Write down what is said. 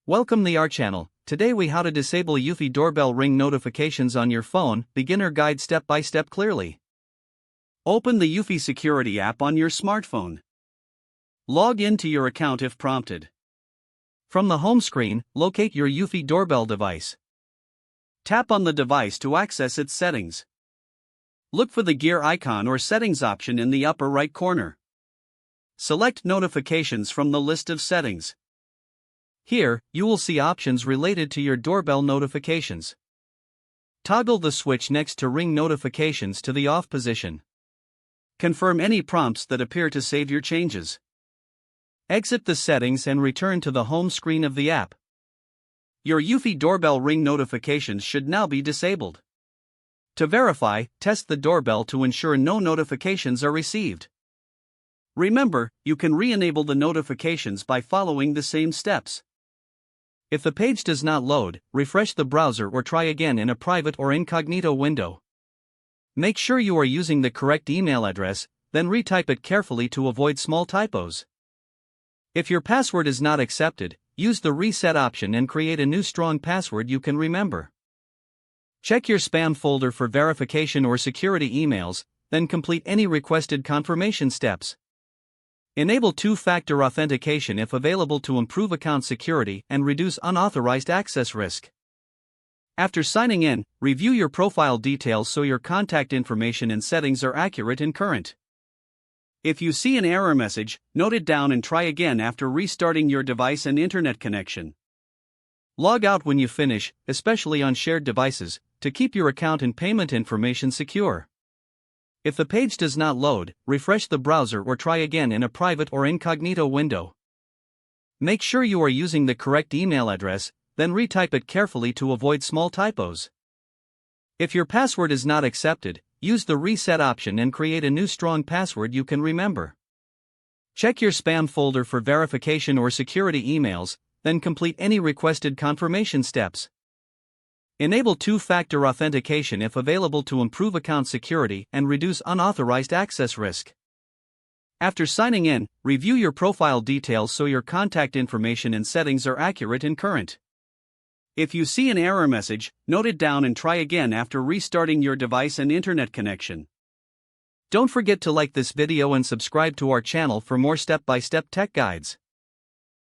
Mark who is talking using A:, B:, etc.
A: Welcome to our channel. Today we how to disable Eufy doorbell ring notifications on your phone, beginner guide step by step clearly. Open the Eufy security app on your smartphone. Log into your account if prompted. From the home screen, locate your Eufy doorbell device. Tap on the device to access its settings. Look for the gear icon or settings option in the upper right corner. Select notifications from the list of settings. Here, you will see options related to your doorbell notifications. Toggle the switch next to ring notifications to the off position. Confirm any prompts that appear to save your changes. Exit the settings and return to the home screen of the app. Your Eufy doorbell ring notifications should now be disabled. To verify, test the doorbell to ensure no notifications are received. Remember, you can re-enable the notifications by following the same steps. If the page does not load, refresh the browser or try again in a private or incognito window. Make sure you are using the correct email address, then retype it carefully to avoid small typos. If your password is not accepted, use the reset option and create a new strong password you can remember. Check your spam folder for verification or security emails, then complete any requested confirmation steps. Enable two-factor authentication if available to improve account security and reduce unauthorized access risk. After signing in, review your profile details so your contact information and settings are accurate and current. If you see an error message, note it down and try again after restarting your device and internet connection. Log out when you finish, especially on shared devices, to keep your account and payment information secure. If the page does not load, refresh the browser or try again in a private or incognito window. Make sure you are using the correct email address, then retype it carefully to avoid small typos. If your password is not accepted, use the reset option and create a new strong password you can remember. Check your spam folder for verification or security emails, then complete any requested confirmation steps. Enable two-factor authentication if available to improve account security and reduce unauthorized access risk. After signing in, review your profile details so your contact information and settings are accurate and current. If you see an error message, note it down and try again after restarting your device and internet connection. Don't forget to like this video and subscribe to our channel for more step-by-step tech guides.